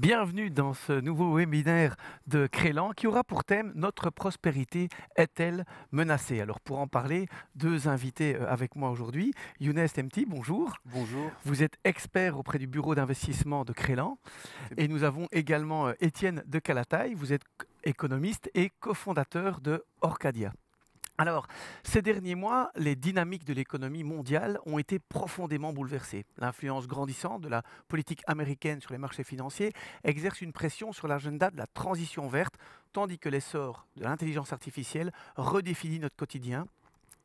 Bienvenue dans ce nouveau webinaire de Crélan qui aura pour thème «Notre prospérité est-elle menacée?». Alors pour en parler, deux invités avec moi aujourd'hui. Younes Temti, bonjour. Bonjour. Vous êtes expert auprès du bureau d'investissement de Crélan. Et nous avons également Étienne de Calataille. Vous êtes économiste et cofondateur de Orcadia. Alors, ces derniers mois, les dynamiques de l'économie mondiale ont été profondément bouleversées. L'influence grandissante de la politique américaine sur les marchés financiers exerce une pression sur l'agenda de la transition verte, tandis que l'essor de l'intelligence artificielle redéfinit notre quotidien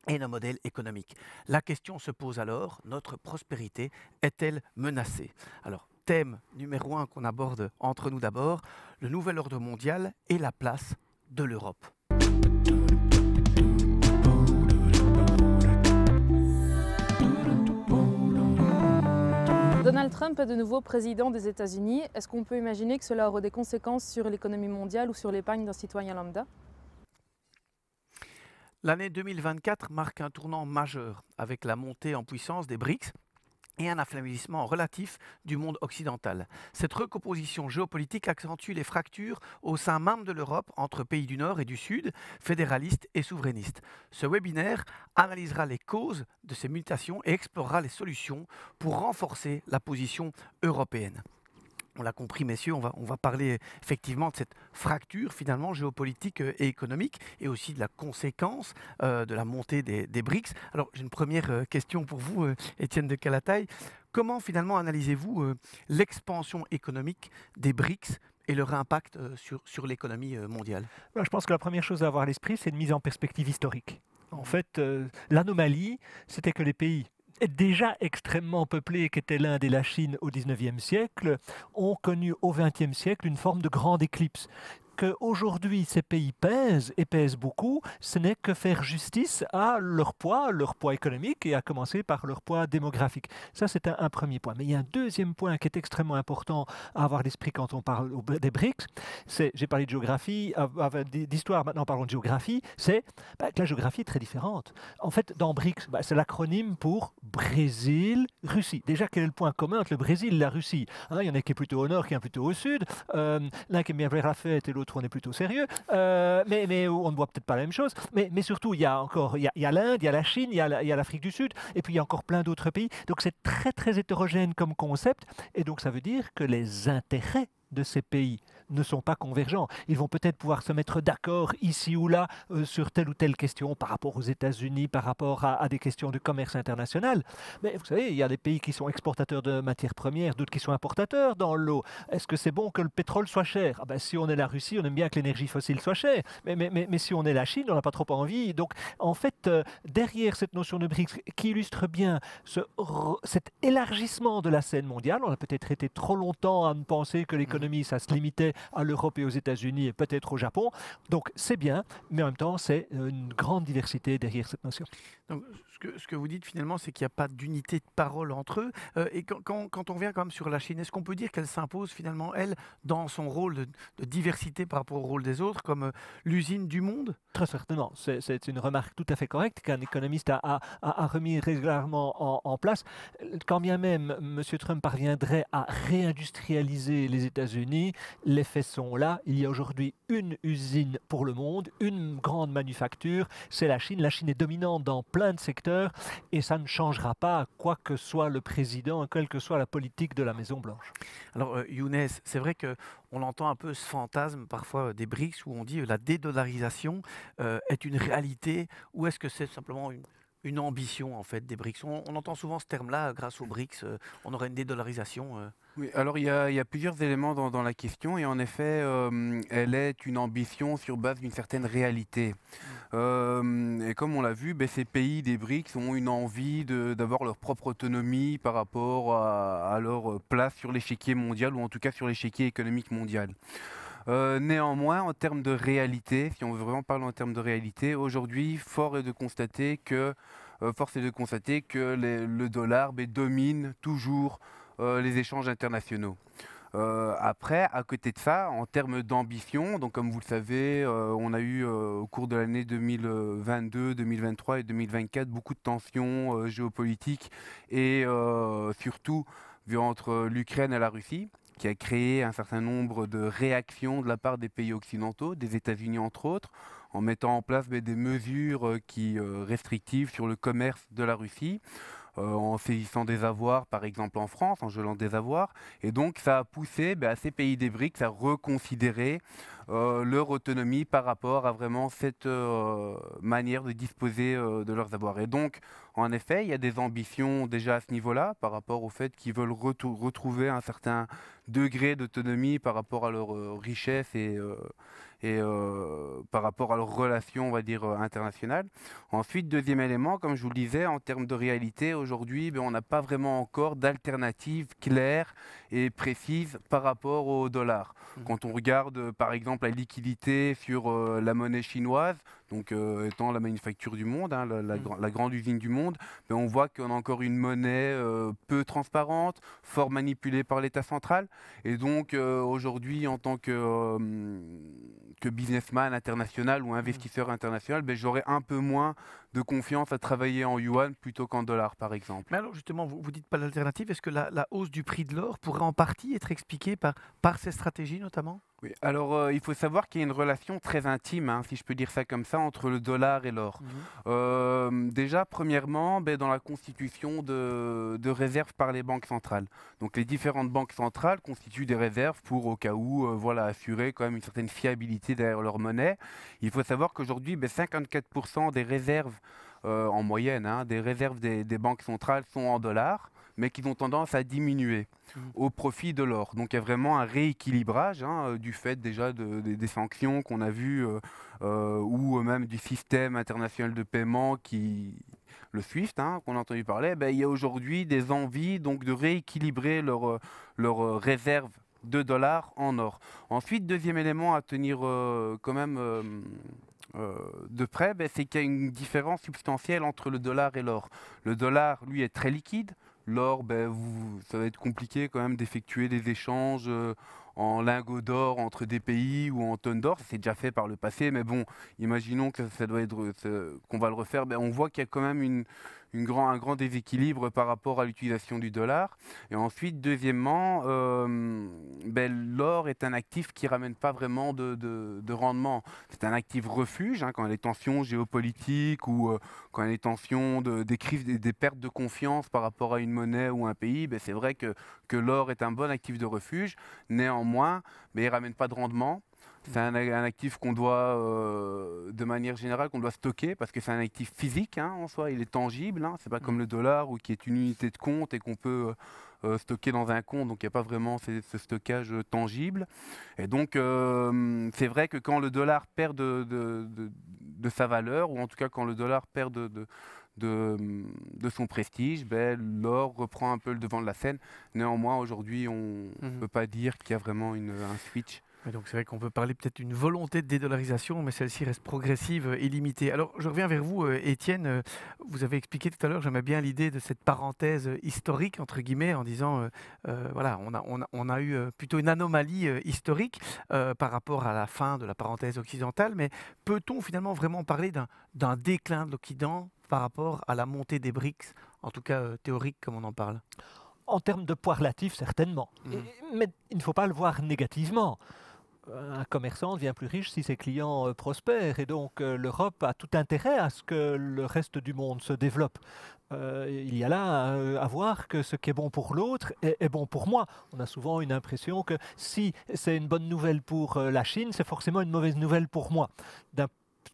et nos modèles économiques. La question se pose alors, notre prospérité est-elle menacée? Alors, thème numéro 1 qu'on aborde entre nous d'abord, le nouvel ordre mondial et la place de l'Europe. Donald Trump est de nouveau président des États-Unis. Est-ce qu'on peut imaginer que cela aura des conséquences sur l'économie mondiale ou sur l'épargne d'un citoyen lambda? L'année 2024 marque un tournant majeur avec la montée en puissance des BRICS et un affaiblissement relatif du monde occidental. Cette recomposition géopolitique accentue les fractures au sein même de l'Europe entre pays du Nord et du Sud, fédéralistes et souverainistes. Ce webinaire analysera les causes de ces mutations et explorera les solutions pour renforcer la position européenne. On l'a compris, messieurs, on va parler effectivement de cette fracture finalement géopolitique et économique et aussi de la conséquence de la montée des BRICS. Alors j'ai une première question pour vous, Étienne de Calataille. Comment finalement analysez-vous l'expansion économique des BRICS et leur impact sur l'économie mondiale? Je pense que la première chose à avoir à l'esprit, c'est une mise en perspective historique. En fait, l'anomalie, c'était que les pays déjà extrêmement peuplés, qu'étaient l'Inde et la Chine au XIXe siècle, ont connu au XXe siècle une forme de grande éclipse. Qu'aujourd'hui ces pays pèsent, et pèsent beaucoup, ce n'est que faire justice à leur poids économique, et à commencer par leur poids démographique. Ça, c'est un premier point. Mais il y a un deuxième point qui est extrêmement important à avoir à l'esprit quand on parle des BRICS. J'ai parlé de géographie, d'histoire, maintenant parlons de géographie. C'est que la géographie est très différente. En fait, dans BRICS, c'est l'acronyme pour Brésil, Russie. Déjà, quel est le point commun entre le Brésil et la Russie? Il y en a qui est plutôt au nord, qui est plutôt au sud. L'un qui aime bien faire la fête et l'autre on est plutôt sérieux, mais on ne voit peut-être pas la même chose. Mais surtout, il y a l'Inde, il y a la Chine, il y a l'Afrique du Sud, et puis il y a encore plein d'autres pays. Donc c'est très très hétérogène comme concept, et donc ça veut dire que les intérêts de ces pays ne sont pas convergents. Ils vont peut-être pouvoir se mettre d'accord ici ou là sur telle ou telle question par rapport aux États-Unis, par rapport à des questions de commerce international. Mais vous savez, il y a des pays qui sont exportateurs de matières premières, d'autres qui sont importateurs dans l'eau. Est-ce que c'est bon que le pétrole soit cher? Si on est la Russie, on aime bien que l'énergie fossile soit chère. Mais si on est la Chine, on n'a pas trop envie. Donc, en fait, derrière cette notion de BRICS qui illustre bien cet élargissement de la scène mondiale, on a peut-être été trop longtemps à penser que l'économie, ça se limitait à l'Europe et aux États-Unis et peut-être au Japon. Donc c'est bien, mais en même temps, c'est une grande diversité derrière cette notion. Donc, ce que vous dites finalement, c'est qu'il n'y a pas d'unité de parole entre eux. Et quand on revient quand même sur la Chine, est-ce qu'on peut dire qu'elle s'impose finalement, elle, dans son rôle de diversité par rapport au rôle des autres, comme l'usine du monde? Très certainement. C'est une remarque tout à fait correcte qu'un économiste a remis régulièrement en place. Quand bien même M. Trump parviendrait à réindustrialiser les États-Unis, les faits sont là. Il y a aujourd'hui une usine pour le monde, une grande manufacture, c'est la Chine. La Chine est dominante dans plein de secteurs et ça ne changera pas quoi que soit le président, quelle que soit la politique de la Maison-Blanche. Alors, Younes, c'est vrai qu'on entend un peu ce fantasme parfois des BRICS où on dit la dédollarisation est une réalité, ou est-ce que c'est simplement une ambition en fait des BRICS? On entend souvent ce terme-là, grâce aux BRICS, on aurait une dédollarisation. Oui, alors il y a plusieurs éléments dans la question et en effet, elle est une ambition sur base d'une certaine réalité. Et comme on l'a vu, ces pays des BRICS ont une envie d'avoir leur propre autonomie par rapport à leur place sur l'échiquier mondial ou en tout cas sur l'échiquier économique mondial. Néanmoins, en termes de réalité, si on veut vraiment parler en termes de réalité, aujourd'hui, force est de constater que le dollar domine toujours les échanges internationaux. Après, à côté de ça, en termes d'ambition, donc comme vous le savez, on a eu au cours de l'année 2022, 2023 et 2024 beaucoup de tensions géopolitiques et surtout entre l'Ukraine et la Russie. qui a créé un certain nombre de réactions de la part des pays occidentaux, des États-Unis entre autres, en mettant en place des mesures restrictives sur le commerce de la Russie, en saisissant des avoirs, par exemple en France, en gelant des avoirs. Et donc ça a poussé à ces pays des BRICS à reconsidérer leur autonomie par rapport à vraiment cette manière de disposer de leurs avoirs. Et donc, en effet, il y a des ambitions déjà à ce niveau-là, par rapport au fait qu'ils veulent retrouver un certain degré d'autonomie par rapport à leur richesse et par rapport à leurs relations, on va dire, internationales. Ensuite, deuxième élément, comme je vous le disais, en termes de réalité, aujourd'hui, on n'a pas vraiment encore d'alternative claire et précise par rapport au dollar. Quand on regarde, par exemple, la liquidité sur la monnaie chinoise, donc étant la manufacture du monde, hein, la grande usine du monde, on voit qu'on a encore une monnaie peu transparente, fort manipulée par l'État central. Et donc aujourd'hui, en tant que businessman international ou investisseur international, j'aurais un peu moins de confiance à travailler en yuan plutôt qu'en dollars, par exemple. Mais alors justement, vous dites pas l'alternative. Est-ce que la hausse du prix de l'or pourrait en partie être expliquée par ces stratégies notamment? Oui, alors il faut savoir qu'il y a une relation très intime, hein, si je peux dire ça comme ça, entre le dollar et l'or. Déjà, premièrement, dans la constitution de réserves par les banques centrales. Donc les différentes banques centrales constituent des réserves pour, au cas où, assurer quand même une certaine fiabilité derrière leur monnaie. Il faut savoir qu'aujourd'hui, 54% des réserves, en moyenne, hein, des réserves des banques centrales sont en dollars, mais qui ont tendance à diminuer au profit de l'or. Donc il y a vraiment un rééquilibrage du fait déjà des sanctions qu'on a vues ou même du système international de paiement le SWIFT, qu'on a entendu parler. Il y a aujourd'hui des envies donc, de rééquilibrer leurs réserves de dollars en or. Ensuite, deuxième élément à tenir quand même de près, c'est qu'il y a une différence substantielle entre le dollar et l'or. Le dollar, lui, est très liquide. L'or, ça va être compliqué quand même d'effectuer des échanges en lingots d'or entre des pays ou en tonnes d'or. C'est déjà fait par le passé, mais bon, imaginons que qu'on va le refaire. On voit qu'il y a quand même un grand déséquilibre par rapport à l'utilisation du dollar. Et ensuite, deuxièmement, l'or est un actif qui ne ramène pas vraiment de rendement. C'est un actif refuge quand il y a des tensions géopolitiques ou quand il y a des tensions, des crises, des pertes de confiance par rapport à une monnaie ou un pays. C'est vrai que l'or est un bon actif de refuge. Néanmoins, il ne ramène pas de rendement. C'est un actif qu'on doit, de manière générale, qu'on doit stocker parce que c'est un actif physique en soi, il est tangible. C'est pas comme le dollar qui est une unité de compte et qu'on peut stocker dans un compte, donc il n'y a pas vraiment ce stockage tangible. Et donc c'est vrai que quand le dollar perd de sa valeur, ou en tout cas quand le dollar perd de son prestige, l'or reprend un peu le devant de la scène. Néanmoins, aujourd'hui, on ne peut pas dire qu'il y a vraiment un switch. Donc c'est vrai qu'on peut parler peut-être d'une volonté de dédollarisation, mais celle-ci reste progressive et limitée. Alors je reviens vers vous, Étienne. Vous avez expliqué tout à l'heure, j'aimais bien l'idée de cette parenthèse historique, entre guillemets, en disant, voilà, on a eu plutôt une anomalie historique par rapport à la fin de la parenthèse occidentale, mais peut-on finalement vraiment parler d'un déclin de l'Occident par rapport à la montée des BRICS, en tout cas théorique comme on en parle? En termes de poids relatif, certainement. Mais il ne faut pas le voir négativement. Un commerçant devient plus riche si ses clients prospèrent et donc l'Europe a tout intérêt à ce que le reste du monde se développe. Il y a là à voir que ce qui est bon pour l'autre est bon pour moi. On a souvent une impression que si c'est une bonne nouvelle pour la Chine, c'est forcément une mauvaise nouvelle pour moi. D'un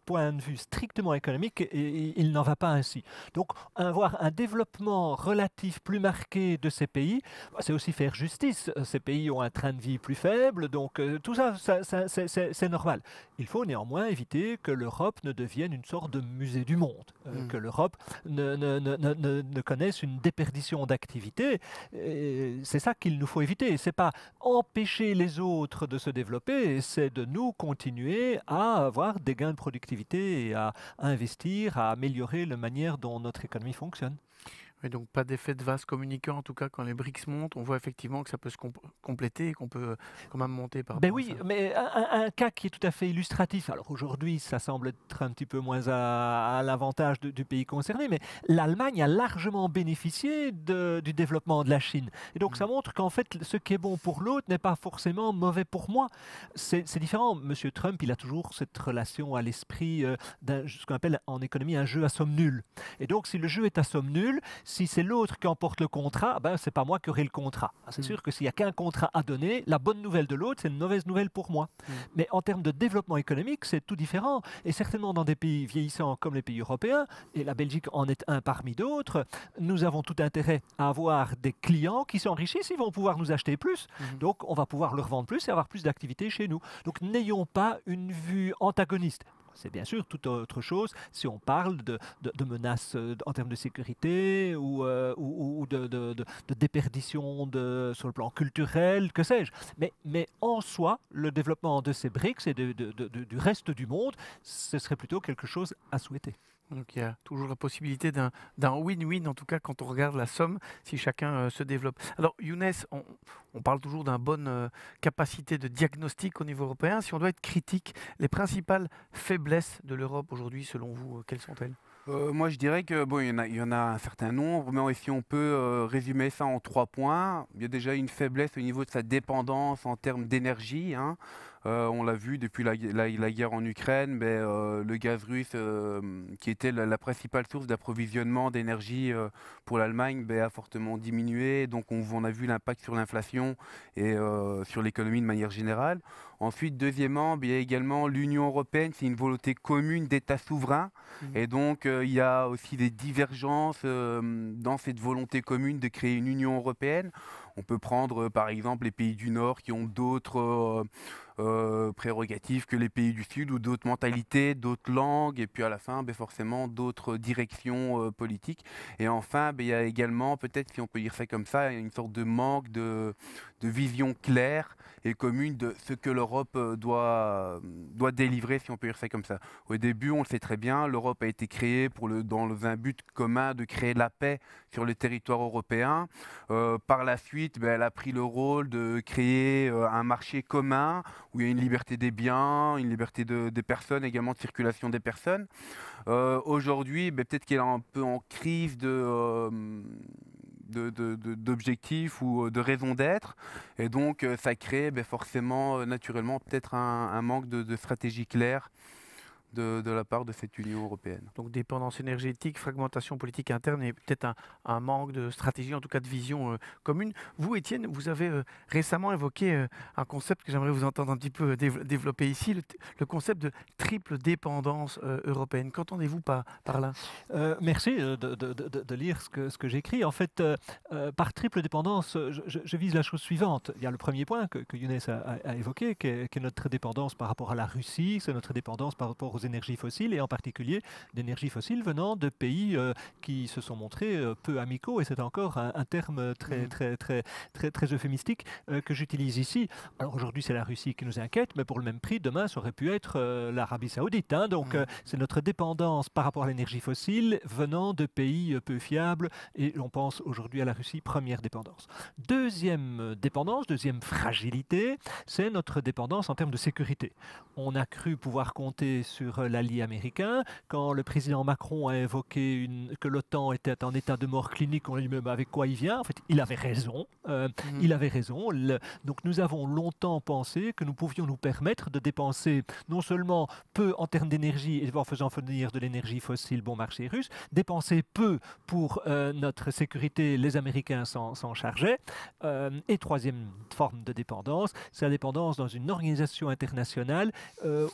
point de vue strictement économique, il n'en va pas ainsi. Donc, avoir un développement relatif plus marqué de ces pays, c'est aussi faire justice. Ces pays ont un train de vie plus faible, donc tout ça, c'est normal. Il faut néanmoins éviter que l'Europe ne devienne une sorte de musée du monde, que l'Europe ne connaisse une déperdition d'activité. C'est ça qu'il nous faut éviter. C'est pas empêcher les autres de se développer, c'est de nous continuer à avoir des gains de productivité et à investir, à améliorer la manière dont notre économie fonctionne. Et donc pas d'effet de vase communicant, en tout cas quand les BRICS montent, on voit effectivement que ça peut se compléter et qu'on peut quand même monter par Ben rapport à oui, ça. mais un cas qui est tout à fait illustratif. Alors aujourd'hui, ça semble être un petit peu moins à l'avantage du pays concerné, mais l'Allemagne a largement bénéficié du développement de la Chine. Et donc ça montre qu'en fait, ce qui est bon pour l'autre n'est pas forcément mauvais pour moi. C'est différent. Monsieur Trump, il a toujours cette relation à l'esprit ce qu'on appelle en économie un jeu à somme nulle. Et donc si le jeu est à somme nulle, si c'est l'autre qui emporte le contrat, ben c'est pas moi qui aurai le contrat. C'est sûr que s'il n'y a qu'un contrat à donner, la bonne nouvelle de l'autre, c'est une mauvaise nouvelle pour moi. Mais en termes de développement économique, c'est tout différent. Et certainement dans des pays vieillissants comme les pays européens, et la Belgique en est un parmi d'autres, nous avons tout intérêt à avoir des clients qui s'enrichissent, ils vont pouvoir nous acheter plus. Donc on va pouvoir leur vendre plus et avoir plus d'activité chez nous. Donc n'ayons pas une vue antagoniste. C'est bien sûr toute autre chose si on parle de menaces en termes de sécurité ou de déperdition sur le plan culturel, que sais-je. Mais en soi, le développement de ces BRICS et du reste du monde, ce serait plutôt quelque chose à souhaiter. Donc il y a toujours la possibilité d'un win-win, en tout cas quand on regarde la somme, si chacun se développe. Alors Younes, on parle toujours d'une bonne capacité de diagnostic au niveau européen. Si on doit être critique, les principales faiblesses de l'Europe aujourd'hui, selon vous, quelles sont-elles ? Moi, je dirais que bon, il y en a un certain nombre, mais si on peut résumer ça en 3 points, il y a déjà une faiblesse au niveau de sa dépendance en termes d'énergie. Hein. On l'a vu depuis la guerre en Ukraine, mais, le gaz russe, qui était la principale source d'approvisionnement d'énergie pour l'Allemagne, a fortement diminué. Donc on a vu l'impact sur l'inflation et sur l'économie de manière générale. Ensuite, deuxièmement, il y a également l'Union européenne, c'est une volonté commune d'États souverains. Et donc, il y a aussi des divergences dans cette volonté commune de créer une Union européenne. On peut prendre par exemple les pays du Nord qui ont d'autres prérogatives que les pays du Sud ou d'autres mentalités, d'autres langues et puis à la fin forcément d'autres directions politiques. Et enfin il y a également, peut-être si on peut dire ça comme ça, une sorte de manque de vision claire et commune de ce que l'Europe doit délivrer, si on peut dire ça comme ça. Au début, on le sait très bien, l'Europe a été créée dans un but commun de créer la paix sur le territoire européen. Par la suite, elle a pris le rôle de créer un marché commun où il y a une liberté des biens, une liberté des personnes, également de circulation des personnes. Aujourd'hui, peut-être qu'elle est un peu en crise d'objectifs ou de raison d'être, et donc ça crée forcément, naturellement, peut-être un manque de stratégie claire de la part de cette Union européenne. Donc dépendance énergétique, fragmentation politique interne et peut-être un manque de stratégie, en tout cas de vision commune. Vous, Étienne, vous avez récemment évoqué un concept que j'aimerais vous entendre un petit peu développer ici, le concept de triple dépendance européenne. Qu'entendez-vous par là ? Merci de lire ce que j'écris. En fait, par triple dépendance, je vise la chose suivante. Il y a le premier point que Younes a évoqué, qui est notre dépendance par rapport à la Russie, c'est notre dépendance par rapport aux énergies fossiles, et en particulier d'énergies fossiles venant de pays qui se sont montrés peu amicaux, et c'est encore un terme très euphémistique que j'utilise ici. Alors aujourd'hui, c'est la Russie qui nous inquiète, mais pour le même prix, demain, ça aurait pu être l'Arabie Saoudite. Hein. Donc c'est notre dépendance par rapport à l'énergie fossile venant de pays peu fiables, et on pense aujourd'hui à la Russie, première dépendance. Deuxième dépendance, deuxième fragilité, c'est notre dépendance en termes de sécurité. On a cru pouvoir compter sur l'allié américain. Quand le président Macron a évoqué que l'OTAN était en état de mort clinique, on a dit mais avec quoi il vient ? En fait, il avait raison. Il avait raison. Donc nous avons longtemps pensé que nous pouvions nous permettre de dépenser non seulement peu en termes d'énergie et en faisant venir de l'énergie fossile bon marché russe, dépenser peu pour notre sécurité, les Américains s'en chargeaient. Et troisième forme de dépendance, c'est la dépendance dans une organisation internationale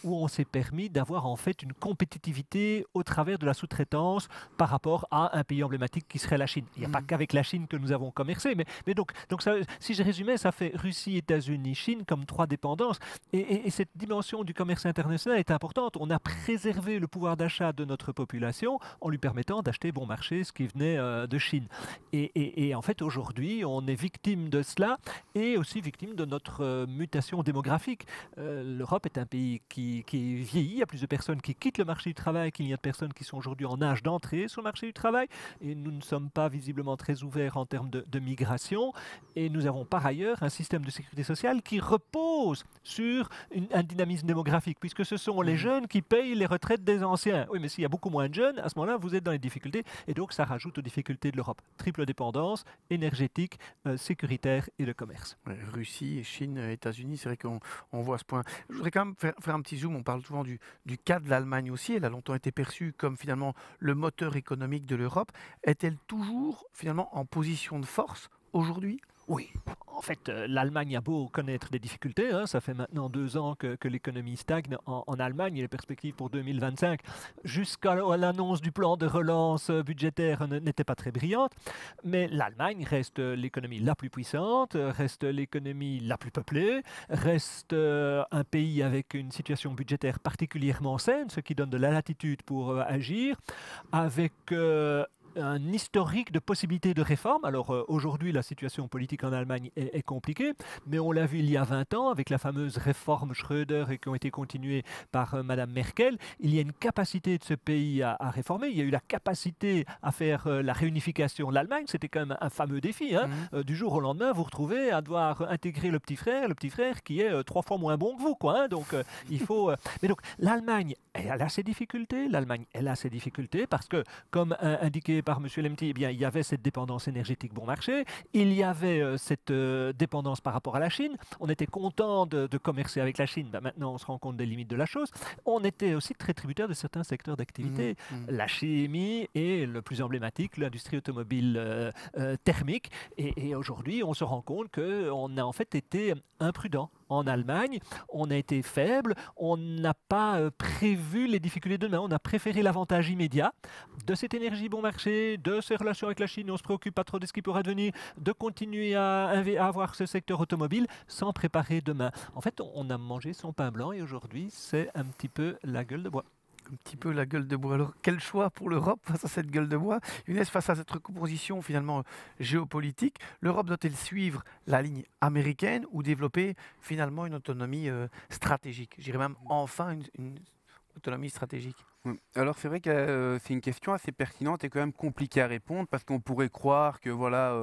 où on s'est permis d'avoir en fait une compétitivité au travers de la sous-traitance par rapport à un pays emblématique qui serait la Chine. Il n'y a pas qu'avec la Chine que nous avons commercé, mais donc ça, si je résumais, ça fait Russie, États-Unis, Chine comme 3 dépendances. Et cette dimension du commerce international est importante. On a préservé le pouvoir d'achat de notre population en lui permettant d'acheter bon marché ce qui venait de Chine. Et en fait, aujourd'hui, on est victime de cela et aussi victime de notre mutation démographique. L'Europe est un pays qui vieillit, il y a plus de personnes qui quittent le marché du travail qu'il n'y a de personnes qui sont aujourd'hui en âge d'entrer sur le marché du travail. Et nous ne sommes pas visiblement très ouverts en termes de migration. Et nous avons par ailleurs un système de sécurité sociale qui repose sur un dynamisme démographique, puisque ce sont les jeunes qui payent les retraites des anciens. Oui, mais s'il y a beaucoup moins de jeunes, à ce moment-là, vous êtes dans les difficultés. Et donc, ça rajoute aux difficultés de l'Europe. Triple dépendance, énergétique, sécuritaire et de commerce. Ouais, Russie, Chine, États-Unis, c'est vrai qu'on voit ce point. Je voudrais quand même faire un petit zoom. On parle souvent du cas de l'Allemagne aussi. Elle a longtemps été perçue comme finalement le moteur économique de l'Europe. Est-elle toujours finalement en position de force aujourd'hui? Oui, en fait, l'Allemagne a beau connaître des difficultés, hein, ça fait maintenant 2 ans que l'économie stagne en Allemagne et les perspectives pour 2025, jusqu'à l'annonce du plan de relance budgétaire, n'étaient pas très brillantes, mais l'Allemagne reste l'économie la plus puissante, reste l'économie la plus peuplée, reste un pays avec une situation budgétaire particulièrement saine, ce qui donne de la latitude pour agir, avec un historique de possibilités de réforme. Alors aujourd'hui, la situation politique en Allemagne est compliquée, mais on l'a vu il y a 20 ans avec la fameuse réforme Schröder et qui ont été continuées par Madame Merkel. Il y a une capacité de ce pays à réformer. Il y a eu la capacité à faire la réunification de l'Allemagne. C'était quand même un fameux défi. Hein. Du jour au lendemain, vous retrouvez à devoir intégrer le petit frère qui est 3 fois moins bon que vous. Quoi, hein. Donc il faut... Mais donc l'Allemagne, elle a ses difficultés. L'Allemagne, elle a ses difficultés parce que, comme indiqué par M. Lemty, eh bien, il y avait cette dépendance énergétique bon marché, il y avait cette dépendance par rapport à la Chine, on était content de commercer avec la Chine, ben, maintenant on se rend compte des limites de la chose, on était aussi très tributaire de certains secteurs d'activité, la chimie et le plus emblématique, l'industrie automobile thermique, et aujourd'hui on se rend compte qu'on a en fait été imprudent. En Allemagne, on a été faible, on n'a pas prévu les difficultés de demain, on a préféré l'avantage immédiat de cette énergie bon marché, de ces relations avec la Chine, on ne se préoccupe pas trop de ce qui pourra devenir, de continuer à avoir ce secteur automobile sans préparer demain. En fait, on a mangé son pain blanc et aujourd'hui, c'est un petit peu la gueule de bois. Un petit peu la gueule de bois. Alors, quel choix pour l'Europe face à cette gueule de bois? Younes, face à cette recomposition finalement géopolitique, l'Europe doit-elle suivre la ligne américaine ou développer finalement une autonomie stratégique? Je dirais même enfin une autonomie stratégique. Alors c'est vrai que c'est une question assez pertinente et quand même compliquée à répondre parce qu'on pourrait croire que voilà,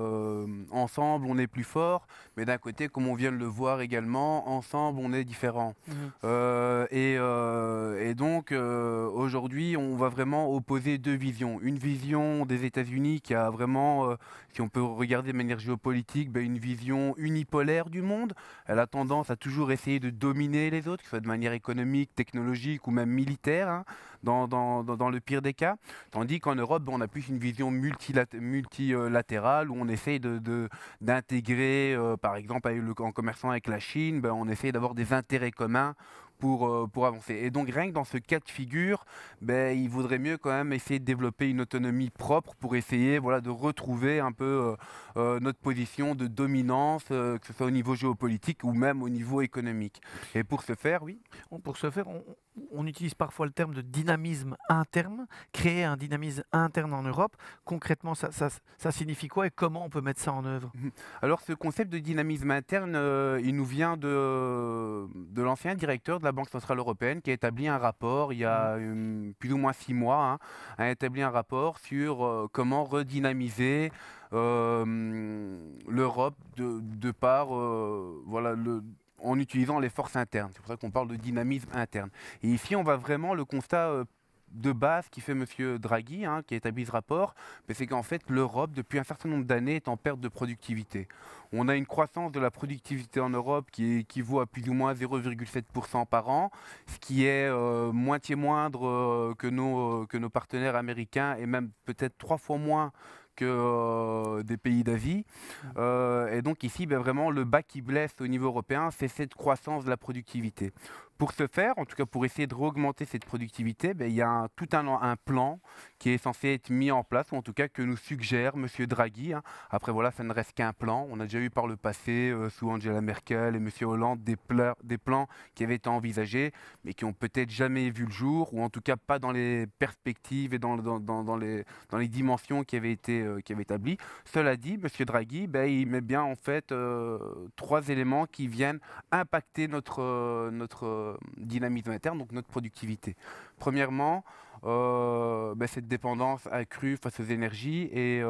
ensemble on est plus fort, mais d'un côté, comme on vient de le voir également, ensemble on est différent. Et donc aujourd'hui on va vraiment opposer 2 visions. Une vision des États-Unis qui a vraiment, si on peut regarder de manière géopolitique, une vision unipolaire du monde. Elle a tendance à toujours essayer de dominer les autres, que ce soit de manière économique, technologique ou même militaire. Hein. Dans le pire des cas, tandis qu'en Europe, on a plus une vision multilatérale où on essaye d'intégrer, par exemple, en commerçant avec la Chine, on essaye d'avoir des intérêts communs pour avancer. Et donc rien que dans ce cas de figure, il vaudrait mieux quand même essayer de développer une autonomie propre pour essayer de retrouver un peu notre position de dominance, que ce soit au niveau géopolitique ou même au niveau économique. Et pour ce faire, oui. Pour ce faire, on utilise parfois le terme de dynamisme interne, créer un dynamisme interne en Europe. Concrètement, ça signifie quoi et comment on peut mettre ça en œuvre? Alors ce concept de dynamisme interne, il nous vient de l'ancien directeur de la Banque Centrale Européenne qui a établi un rapport il y a plus ou moins 6 mois, a établi un rapport sur comment redynamiser l'Europe de par en utilisant les forces internes. C'est pour ça qu'on parle de dynamisme interne. Et ici, on va vraiment le constat de base qui fait M. Draghi, qui a établi ce rapport, c'est qu'en fait l'Europe, depuis un certain nombre d'années, est en perte de productivité. On a une croissance de la productivité en Europe qui équivaut à plus ou moins 0,7% par an, ce qui est moitié moindre que nos partenaires américains et même peut-être 3 fois moins que des pays d'Asie. Et donc ici, vraiment, le bas qui blesse au niveau européen, c'est cette croissance de la productivité. Pour ce faire, en tout cas pour essayer de réaugmenter cette productivité, il y a tout un plan qui est censé être mis en place, ou en tout cas que nous suggère M. Draghi. Après voilà, ça ne reste qu'un plan. On a déjà eu par le passé, sous Angela Merkel et M. Hollande, des plans qui avaient été envisagés, mais qui n'ont peut-être jamais vu le jour, ou en tout cas pas dans les perspectives et dans les dimensions qui avaient été établies. Cela dit, M. Draghi, il met bien en fait 3 éléments qui viennent impacter notre dynamisme interne, donc notre productivité. Premièrement, cette dépendance accrue face aux énergies et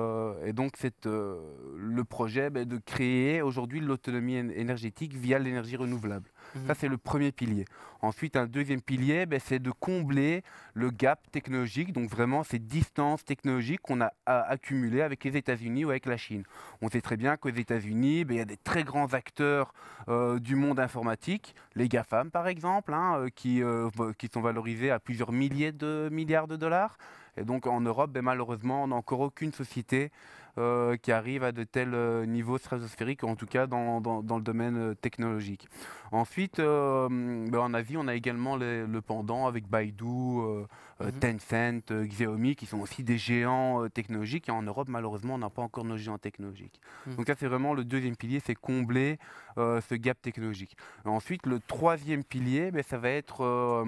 donc le projet de créer aujourd'hui l'autonomie énergétique via l'énergie renouvelable. Ça, c'est le premier pilier. Ensuite, un deuxième pilier, c'est de combler le gap technologique, donc vraiment ces distances technologiques qu'on a accumulées avec les États-Unis ou avec la Chine. On sait très bien qu'aux États-Unis, il y a des très grands acteurs du monde informatique, les GAFAM par exemple, qui sont valorisés à plusieurs milliers de milliards de dollars. Et donc en Europe, malheureusement, on n'a encore aucune société qui arrive à de tels niveaux stratosphériques, en tout cas dans le domaine technologique. Ensuite, en Asie, on a également le pendant avec Baidu, Tencent, Xiaomi, qui sont aussi des géants technologiques. Et en Europe, malheureusement, on n'a pas encore nos géants technologiques. Donc ça, c'est vraiment le deuxième pilier, c'est combler ce gap technologique. Ensuite, le troisième pilier, ça va être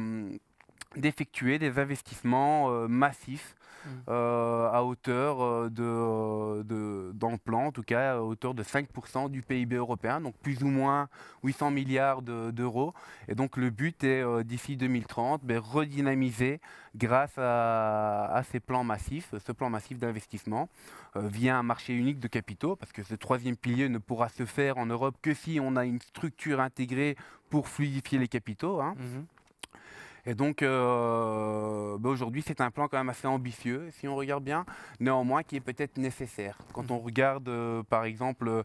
d'effectuer des investissements massifs à hauteur dans le plan, en tout cas à hauteur de 5% du PIB européen, donc plus ou moins 800 milliards d'euros. Et donc le but est d'ici 2030, redynamiser grâce à ces plans massifs, ce plan massif d'investissement via un marché unique de capitaux, parce que ce troisième pilier ne pourra se faire en Europe que si on a une structure intégrée pour fluidifier les capitaux. Et donc aujourd'hui, c'est un plan quand même assez ambitieux, si on regarde bien, néanmoins qui est peut-être nécessaire. Quand on regarde par exemple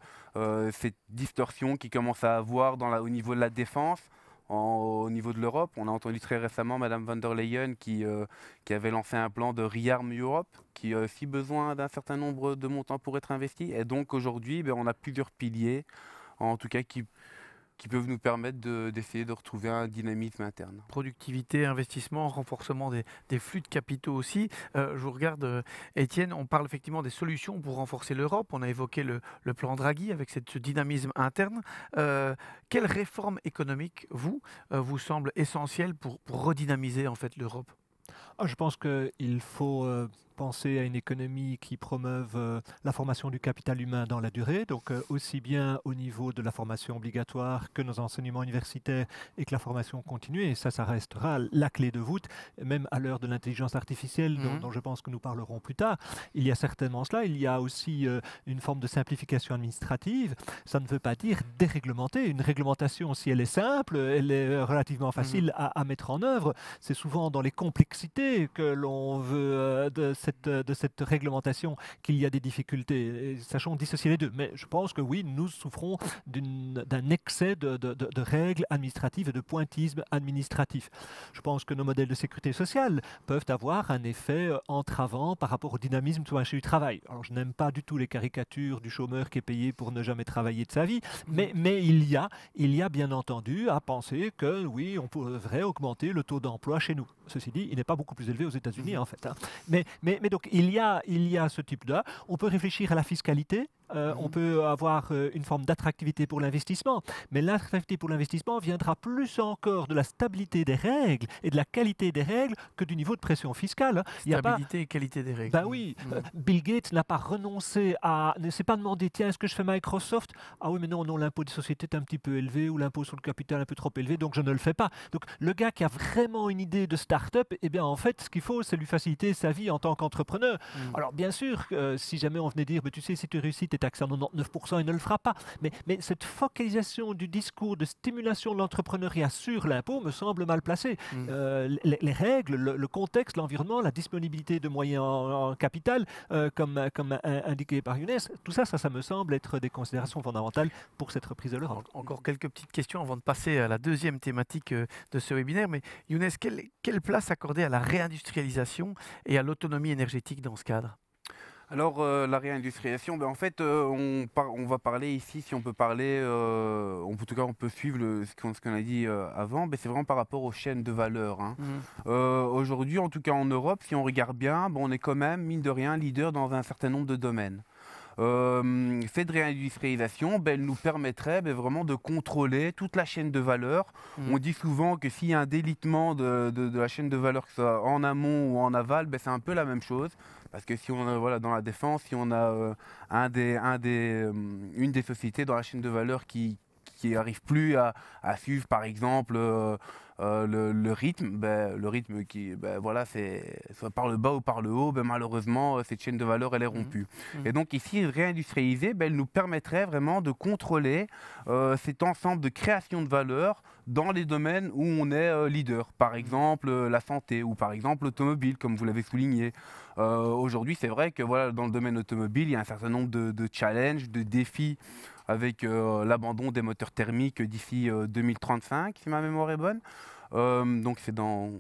cette distorsion qui commence à avoir au niveau de la défense, au niveau de l'Europe, on a entendu très récemment Madame von der Leyen qui avait lancé un plan de Rearm Europe, qui a aussi besoin d'un certain nombre de montants pour être investi. Et donc aujourd'hui, on a plusieurs piliers, en tout cas qui peuvent nous permettre d'essayer de retrouver un dynamisme interne. Productivité, investissement, renforcement des flux de capitaux aussi. Je vous regarde, Étienne, on parle effectivement des solutions pour renforcer l'Europe. On a évoqué le plan Draghi avec ce dynamisme interne. Quelle réforme économique, vous semble essentielle pour redynamiser en fait l'Europe ? Je pense qu'il faut penser à une économie qui promeuve la formation du capital humain dans la durée, donc aussi bien au niveau de la formation obligatoire que nos enseignements universitaires et que la formation continue, et ça restera la clé de voûte, même à l'heure de l'intelligence artificielle dont je pense que nous parlerons plus tard. Il y a certainement cela, il y a aussi une forme de simplification administrative. Ça ne veut pas dire déréglementer. Une réglementation, si elle est simple, elle est relativement facile à mettre en œuvre. C'est souvent dans les complexités que l'on veut de cette réglementation qu'il y a des difficultés. Et sachons dissocier les deux. Mais je pense que oui, nous souffrons d'un excès de règles administratives et de pointillisme administratif. Je pense que nos modèles de sécurité sociale peuvent avoir un effet entravant par rapport au dynamisme du marché du travail. Alors je n'aime pas du tout les caricatures du chômeur qui est payé pour ne jamais travailler de sa vie, mais il y a bien entendu à penser que oui, on pourrait augmenter le taux d'emploi chez nous. Ceci dit, il n'est pas beaucoup plus élevé aux États-Unis en fait. Mais donc il y a ce type-là. On peut réfléchir à la fiscalité. On peut avoir une forme d'attractivité pour l'investissement, mais l'attractivité pour l'investissement viendra plus encore de la stabilité des règles et de la qualité des règles que du niveau de pression fiscale. Stabilité et qualité des règles. Ben oui, Bill Gates n'a pas renoncé ne s'est pas demandé, tiens, est-ce que je fais Microsoft? Ah oui, mais non, l'impôt des sociétés est un petit peu élevé ou l'impôt sur le capital un peu trop élevé, donc je ne le fais pas. Donc le gars qui a vraiment une idée de start-up, eh bien en fait, ce qu'il faut, c'est lui faciliter sa vie en tant qu'entrepreneur. Alors bien sûr, si jamais on venait dire, tu sais, si tu réussis, taxé à 99%, il ne le fera pas. Mais cette focalisation du discours de stimulation de l'entrepreneuriat sur l'impôt me semble mal placée. Les règles, le contexte, l'environnement, la disponibilité de moyens en capital, comme indiqué par Younes, tout ça me semble être des considérations fondamentales pour cette reprise de l'Europe. Encore quelques petites questions avant de passer à la deuxième thématique de ce webinaire. Mais Younes, quelle place accorder à la réindustrialisation et à l'autonomie énergétique dans ce cadre ? Alors la réindustrialisation, en fait on va parler ici, si on peut parler, en tout cas on peut suivre ce qu'on a dit avant, c'est vraiment par rapport aux chaînes de valeur. Aujourd'hui, en tout cas en Europe, si on regarde bien, on est quand même, mine de rien, leader dans un certain nombre de domaines. Cette réindustrialisation, elle nous permettrait vraiment de contrôler toute la chaîne de valeur. On dit souvent que s'il y a un délitement de la chaîne de valeur, que ce soit en amont ou en aval, c'est un peu la même chose. Parce que si on a, dans la défense, si on a une des sociétés dans la chaîne de valeur qui n'arrive plus à suivre, par exemple, le rythme qui, voilà, c'est soit par le bas ou par le haut, malheureusement, cette chaîne de valeur, elle est rompue. Et donc ici, réindustrialiser, elle nous permettrait vraiment de contrôler cet ensemble de création de valeur dans les domaines où on est leader. Par exemple, la santé ou par exemple l'automobile, comme vous l'avez souligné. Aujourd'hui, c'est vrai que voilà, dans le domaine automobile, il y a un certain nombre de challenges, de défis avec l'abandon des moteurs thermiques d'ici 2035, si ma mémoire est bonne. Donc c'est dans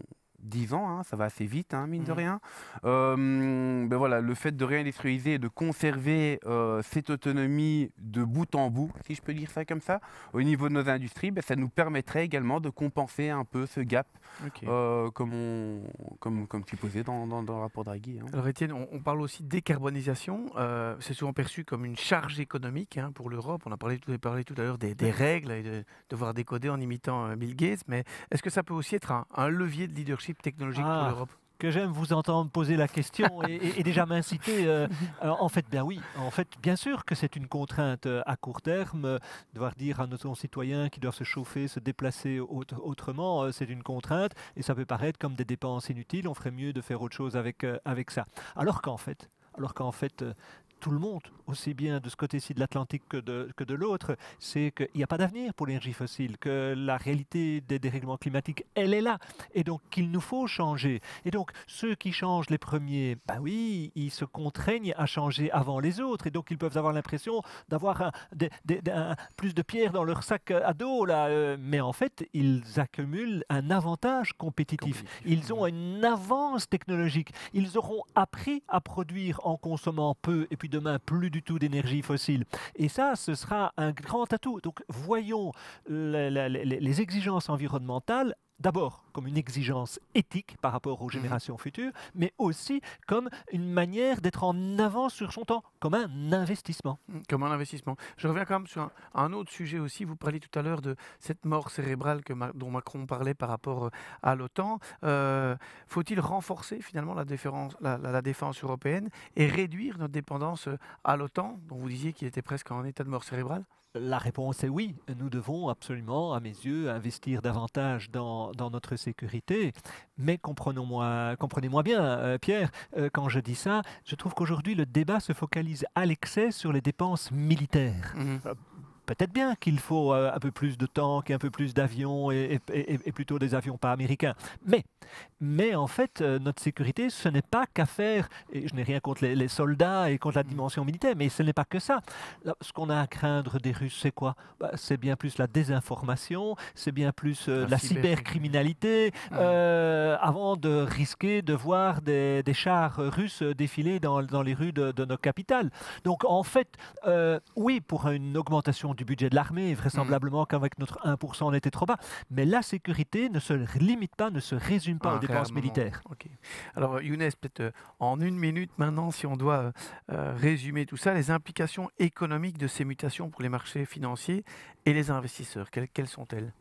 10 ans, hein, ça va assez vite, hein, mine de rien. Voilà, le fait de réindustrialiser et de conserver cette autonomie de bout en bout, si je peux dire ça comme ça, au niveau de nos industries, ça nous permettrait également de compenser un peu ce gap, comme supposé dans le rapport Draghi. Hein. Alors Étienne, on parle aussi de décarbonisation. C'est souvent perçu comme une charge économique pour l'Europe. On a parlé tout à l'heure des règles et de devoir décoder en imitant Bill Gates, mais est-ce que ça peut aussi être un levier de leadership technologique pour l'Europe? Que j'aime vous entendre poser la question et déjà m'inciter. En fait, bien sûr que c'est une contrainte à court terme. Devoir dire à nos concitoyens qui doivent se chauffer, se déplacer autrement, c'est une contrainte et ça peut paraître comme des dépenses inutiles. On ferait mieux de faire autre chose avec ça. Alors qu'en fait, tout le monde, aussi bien de ce côté-ci de l'Atlantique que de l'autre, c'est qu'il n'y a pas d'avenir pour l'énergie fossile, que la réalité des dérèglements climatiques, elle est là, et donc qu'il nous faut changer. Et donc, ceux qui changent les premiers, oui, ils se contraignent à changer avant les autres, et donc ils peuvent avoir l'impression d'avoir plus de pierres dans leur sac à dos, là, mais en fait, ils accumulent un avantage compétitif. Ils ont une avance technologique. Ils auront appris à produire en consommant peu, et puis demain plus du tout d'énergie fossile. Et ça, ce sera un grand atout. Donc voyons les exigences environnementales d'abord comme une exigence éthique par rapport aux générations futures, mais aussi comme une manière d'être en avance sur son temps, comme un investissement. Comme un investissement. Je reviens quand même sur un autre sujet aussi. Vous parliez tout à l'heure de cette mort cérébrale dont Macron parlait par rapport à l'OTAN. Faut-il renforcer finalement la défense européenne et réduire notre dépendance à l'OTAN, dont vous disiez qu'il était presque en état de mort cérébrale? La réponse est oui. Nous devons absolument, à mes yeux, investir davantage dans notre sécurité. Mais comprenez-moi bien, Pierre, quand je dis ça, je trouve qu'aujourd'hui, le débat se focalise à l'excès sur les dépenses militaires. Peut-être bien qu'il faut un peu plus de tanks et un peu plus d'avions et plutôt des avions pas américains. Mais en fait, notre sécurité, ce n'est pas qu'à faire, et je n'ai rien contre les soldats et contre la dimension militaire, mais ce n'est pas que ça. Là, ce qu'on a à craindre des Russes, c'est quoi? C'est bien plus la désinformation, c'est bien plus la cybercriminalité, avant de risquer de voir des chars russes défiler dans les rues de nos capitales. Donc en fait, oui, pour une augmentation du budget de l'armée, vraisemblablement qu'avec notre 1% on était trop bas, mais la sécurité ne se limite pas, ne se résume pas aux dépenses militaires. Okay. Alors Younes, peut-être en une minute maintenant, si on doit résumer tout ça, les implications économiques de ces mutations pour les marchés financiers et les investisseurs, quelles sont-elles?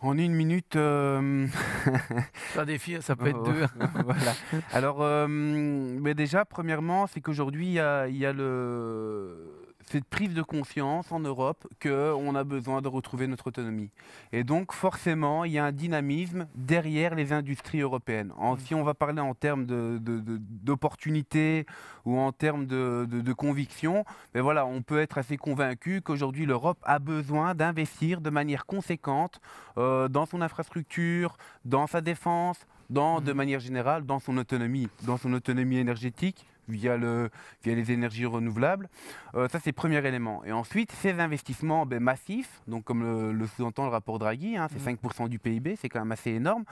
En une minute... Ça défie, ça peut être deux. Voilà. Alors, mais déjà, premièrement, c'est qu'aujourd'hui, il y a cette prise de conscience en Europe qu'on a besoin de retrouver notre autonomie. Et donc, forcément, il y a un dynamisme derrière les industries européennes. Si on va parler en termes d'opportunités ou en termes de conviction, mais voilà, on peut être assez convaincu qu'aujourd'hui, l'Europe a besoin d'investir de manière conséquente dans son infrastructure, dans sa défense, de manière générale, dans son autonomie énergétique, via les énergies renouvelables. Ça, c'est le premier élément. Et ensuite, ces investissements massifs, donc comme le sous-entend le rapport Draghi, c'est 5% du PIB, c'est quand même assez énorme.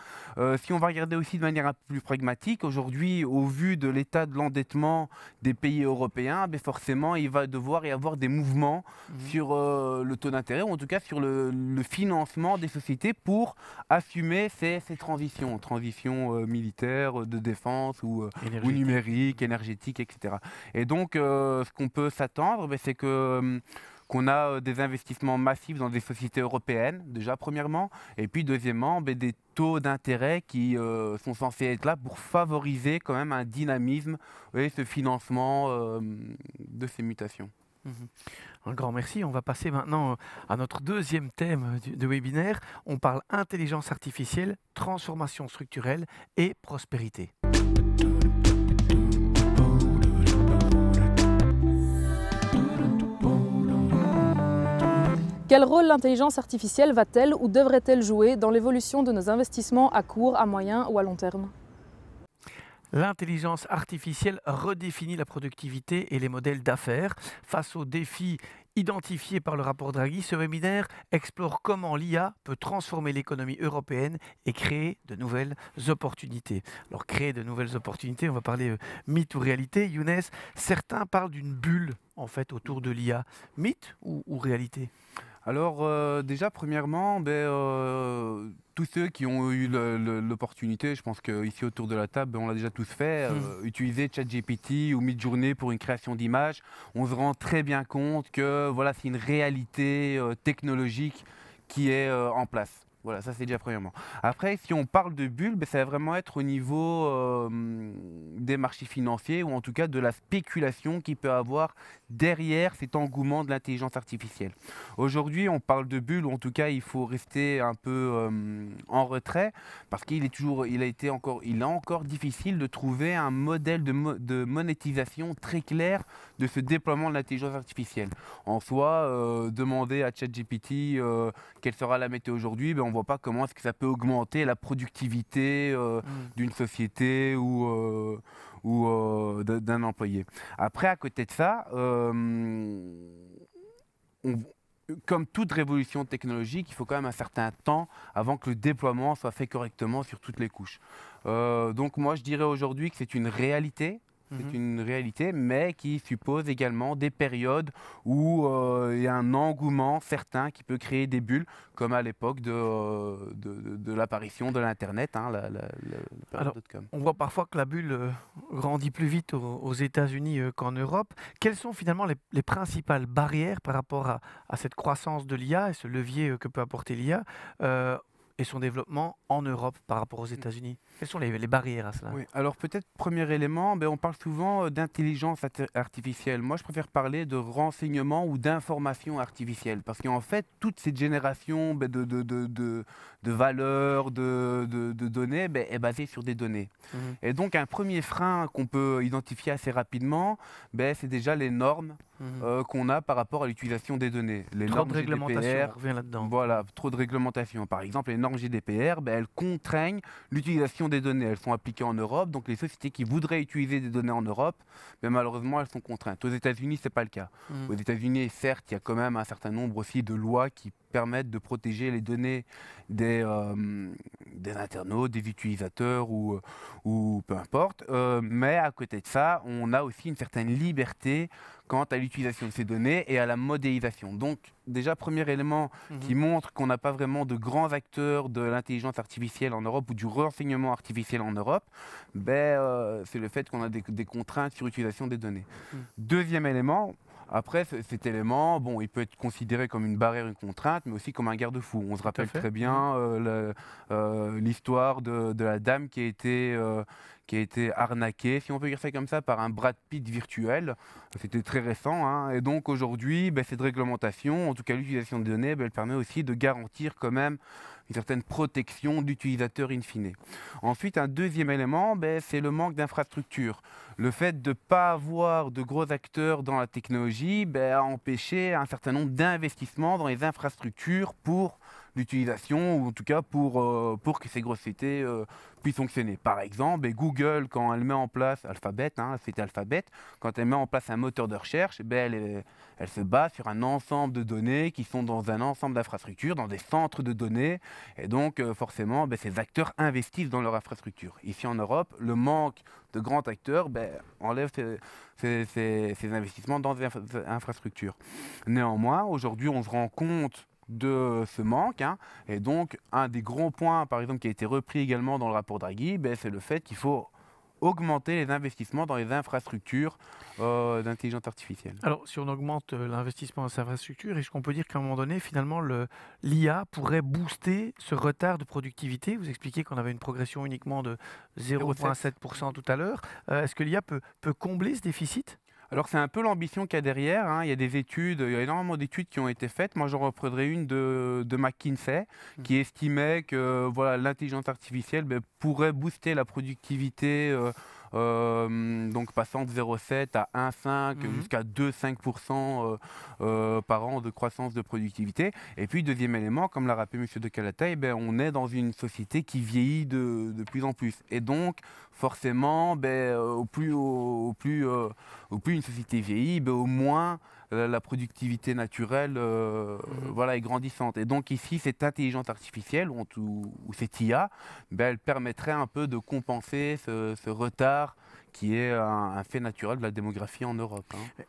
Si on va regarder aussi de manière un peu plus pragmatique, aujourd'hui, au vu de l'état de l'endettement des pays européens, forcément, il va devoir y avoir des mouvements sur le taux d'intérêt, ou en tout cas sur le financement des sociétés pour assumer ces transitions militaires, de défense ou numériques, énergétiques, etc. Et donc, ce qu'on peut s'attendre, c'est qu'on a des investissements massifs dans des sociétés européennes, déjà premièrement, et puis deuxièmement, des taux d'intérêt qui sont censés être là pour favoriser quand même un dynamisme et ce financement de ces mutations. Un grand merci. On va passer maintenant à notre deuxième thème de webinaire. On parle intelligence artificielle, transformation structurelle et prospérité. Quel rôle l'intelligence artificielle va-t-elle ou devrait-elle jouer dans l'évolution de nos investissements à court, à moyen ou à long terme? L'intelligence artificielle redéfinit la productivité et les modèles d'affaires. Face aux défis identifiés par le rapport Draghi, ce webinaire explore comment l'IA peut transformer l'économie européenne et créer de nouvelles opportunités. Alors, créer de nouvelles opportunités, on va parler mythe ou réalité. Younes, certains parlent d'une bulle en fait autour de l'IA. Mythe ou réalité? Alors déjà, premièrement, tous ceux qui ont eu l'opportunité, je pense qu'ici autour de la table, on l'a déjà tous fait, utiliser ChatGPT ou Midjourney pour une création d'image, on se rend très bien compte que voilà, c'est une réalité technologique qui est en place. Voilà, ça c'est déjà premièrement. Après, si on parle de bulle, ça va vraiment être au niveau des marchés financiers ou en tout cas de la spéculation qu'il peut avoir derrière cet engouement de l'intelligence artificielle. Aujourd'hui, on parle de bulle, ou en tout cas, il faut rester un peu en retrait parce qu'il est encore difficile de trouver un modèle de monétisation très clair de ce déploiement de l'intelligence artificielle. En soi, demander à ChatGPT quelle sera la météo aujourd'hui, on ne voit pas comment est-ce que ça peut augmenter la productivité d'une société ou d'un employé. Après, à côté de ça, comme toute révolution technologique, il faut quand même un certain temps avant que le déploiement soit fait correctement sur toutes les couches. Donc moi, je dirais aujourd'hui que c'est une réalité. C'est une réalité, mais qui suppose également des périodes où il y a un engouement certain qui peut créer des bulles, comme à l'époque de l'apparition de l'Internet, la période .com. On voit parfois que la bulle grandit plus vite aux États-Unis qu'en Europe. Quelles sont finalement les principales barrières par rapport à cette croissance de l'IA et ce levier que peut apporter l'IA et son développement en Europe par rapport aux États-Unis? Quelles sont les barrières à cela? Oui, alors peut-être premier élément, on parle souvent d'intelligence artificielle. Moi, je préfère parler de renseignement ou d'information artificielle parce qu'en fait, toute cette génération de valeurs, de données est basée sur des données. Et donc, un premier frein qu'on peut identifier assez rapidement, c'est déjà les normes qu'on a par rapport à l'utilisation des données. Les trop normes de réglementation, GDPR, on revient là-dedans. Voilà, trop de réglementation. Par exemple, les normes GDPR, elles contraignent l'utilisation des données. Elles sont appliquées en Europe, donc les sociétés qui voudraient utiliser des données en Europe, malheureusement, elles sont contraintes. Aux États-Unis, ce n'est pas le cas. Aux États-Unis, certes, il y a quand même un certain nombre aussi de lois qui permettent de protéger les données des internautes, des utilisateurs ou peu importe. Mais à côté de ça, on a aussi une certaine liberté quant à l'utilisation de ces données et à la modélisation. Donc, déjà, premier élément qui montre qu'on n'a pas vraiment de grands acteurs de l'intelligence artificielle en Europe ou du renseignement artificiel en Europe, c'est le fait qu'on a des contraintes sur l'utilisation des données. Deuxième élément, après, cet élément, il peut être considéré comme une barrière, une contrainte, mais aussi comme un garde-fou. On se rappelle très bien l'histoire de la dame qui a été arnaquée, si on peut dire ça comme ça, par un Brad Pitt virtuel. C'était très récent. Et donc aujourd'hui, cette réglementation, en tout cas l'utilisation de données, elle permet aussi de garantir quand même une certaine protection d'utilisateurs in fine. Ensuite, un deuxième élément, c'est le manque d'infrastructures. Le fait de ne pas avoir de gros acteurs dans la technologie a empêché un certain nombre d'investissements dans les infrastructures pour l'utilisation, ou en tout cas pour que ces grosses sociétés puissent fonctionner. Par exemple, Google, quand elle met en place Alphabet, c'était Alphabet, quand elle met en place un moteur de recherche, elle se base sur un ensemble de données qui sont dans un ensemble d'infrastructures, dans des centres de données, et donc forcément, ces acteurs investissent dans leur infrastructure. Ici en Europe, le manque de grands acteurs enlève ces investissements dans des infrastructures. Néanmoins, aujourd'hui, on se rend compte de ce manque, et donc un des grands points, par exemple, qui a été repris également dans le rapport Draghi, c'est le fait qu'il faut augmenter les investissements dans les infrastructures d'intelligence artificielle. Alors, si on augmente l'investissement dans ces infrastructures, est-ce qu'on peut dire qu'à un moment donné, finalement, l'IA pourrait booster ce retard de productivité? Vous expliquez qu'on avait une progression uniquement de 0,7% tout à l'heure. Est-ce que l'IA peut combler ce déficit? Alors c'est un peu l'ambition qu'il y a derrière, hein. Il y a des études, il y a énormément d'études qui ont été faites. Moi j'en reprendrai une de McKinsey qui estimait que voilà, l'intelligence artificielle pourrait booster la productivité, donc passant de 0,7 à 1,5 jusqu'à 2,5% par an de croissance de productivité. Et puis deuxième élément, comme l'a rappelé M. de Calataï, on est dans une société qui vieillit de plus en plus. Et donc forcément, au plus une société vieillit, au moins la productivité naturelle voilà, est grandissante. Et donc ici, cette intelligence artificielle ou cette IA, elle permettrait un peu de compenser ce retard qui est un fait naturel de la démographie en Europe, hein.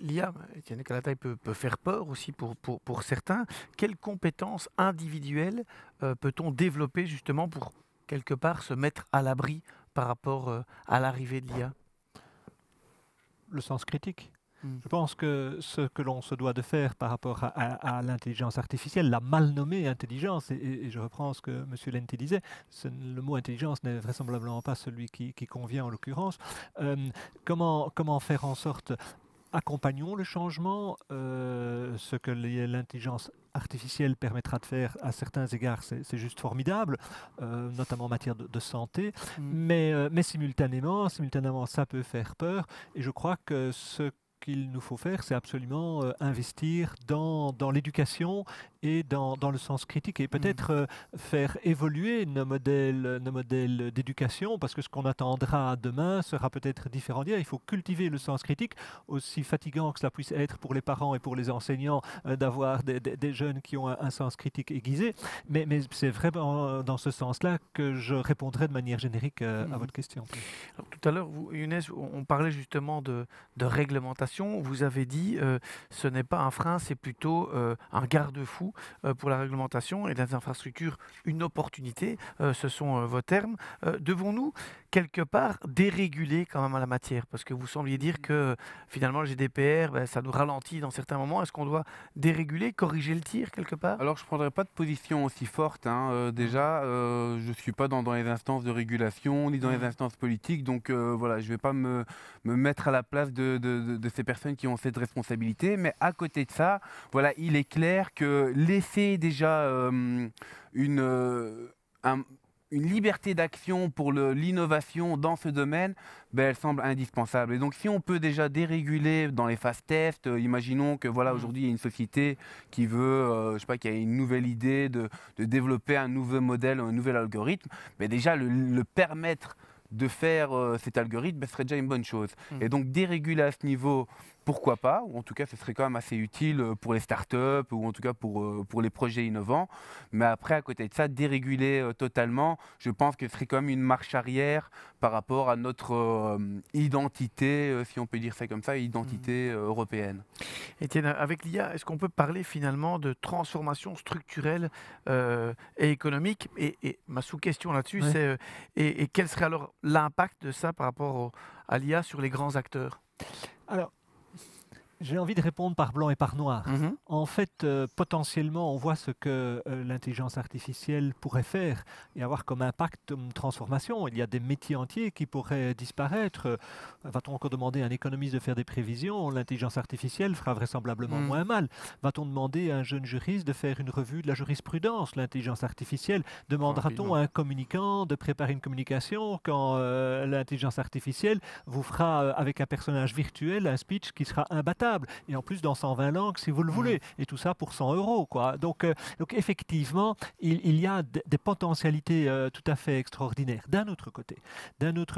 L'IA, Étienne Calataï, peut faire peur aussi pour certains. Quelles compétences individuelles peut-on développer justement pour quelque part se mettre à l'abri par rapport à l'arrivée de l'IA? Le sens critique. Je pense que ce que l'on se doit de faire par rapport à l'intelligence artificielle, la mal nommée intelligence, et je reprends ce que M. Lenti disait, le mot intelligence n'est vraisemblablement pas celui qui convient en l'occurrence. Comment faire en sorte, accompagnons le changement, ce que l'intelligence artificielle permettra de faire à certains égards, c'est juste formidable, notamment en matière de santé, mais simultanément, ça peut faire peur, et je crois que ce qu'il nous faut faire, c'est absolument investir dans l'éducation et dans le sens critique, et peut-être faire évoluer nos modèles d'éducation, parce que ce qu'on attendra demain sera peut-être différent d'hier. Il faut cultiver le sens critique, aussi fatigant que cela puisse être pour les parents et pour les enseignants d'avoir des jeunes qui ont un sens critique aiguisé, mais c'est vraiment dans ce sens-là que je répondrai de manière générique à votre question. Alors, tout à l'heure, Younes, on parlait justement de réglementation. Vous avez dit ce n'est pas un frein, c'est plutôt un garde-fou pour la réglementation et les infrastructures, une opportunité, ce sont vos termes. Devons-nous quelque part déréguler quand même à la matière? Parce que vous sembliez dire que finalement le GDPR, ça nous ralentit dans certains moments. Est-ce qu'on doit déréguler, corriger le tir quelque part? Alors je ne prendrai pas de position aussi forte, hein. Déjà, je ne suis pas dans les instances de régulation ni dans les instances politiques, donc voilà, je ne vais pas me mettre à la place de ces personnes qui ont cette responsabilité. Mais à côté de ça, voilà, il est clair que laisser déjà une liberté d'action pour l'innovation dans ce domaine, elle semble indispensable. Et donc si on peut déjà déréguler dans les phases tests, imaginons que voilà, aujourd'hui il y a une société qui veut, je sais pas, qui a une nouvelle idée de développer un nouveau modèle, un nouvel algorithme, mais déjà le permettre de faire cet algorithme, ce serait déjà une bonne chose. Et donc déréguler à ce niveau, pourquoi pas, ou en tout cas ce serait quand même assez utile pour les startups ou en tout cas pour les projets innovants. Mais après, à côté de ça, déréguler totalement, je pense que ce serait quand même une marche arrière par rapport à notre identité, si on peut dire ça comme ça, identité européenne. Étienne, avec l'IA, est-ce qu'on peut parler finalement de transformation structurelle et économique? Et ma sous-question là-dessus, c'est et quel serait alors l'impact de ça par rapport à l'IA sur les grands acteurs? Alors, j'ai envie de répondre par blanc et par noir. En fait, potentiellement, on voit ce que l'intelligence artificielle pourrait faire et avoir comme impact, comme transformation. Il y a des métiers entiers qui pourraient disparaître. Va-t-on encore demander à un économiste de faire des prévisions? L'intelligence artificielle fera vraisemblablement moins mal. Va-t-on demander à un jeune juriste de faire une revue de la jurisprudence? L'intelligence artificielle. Demandera-t-on à un communicant de préparer une communication quand l'intelligence artificielle vous fera, avec un personnage virtuel, un speech qui sera imbattable? Et en plus dans 120 langues si vous le voulez, et tout ça pour 100 €, quoi. Donc effectivement, il y a des potentialités tout à fait extraordinaires. D'un autre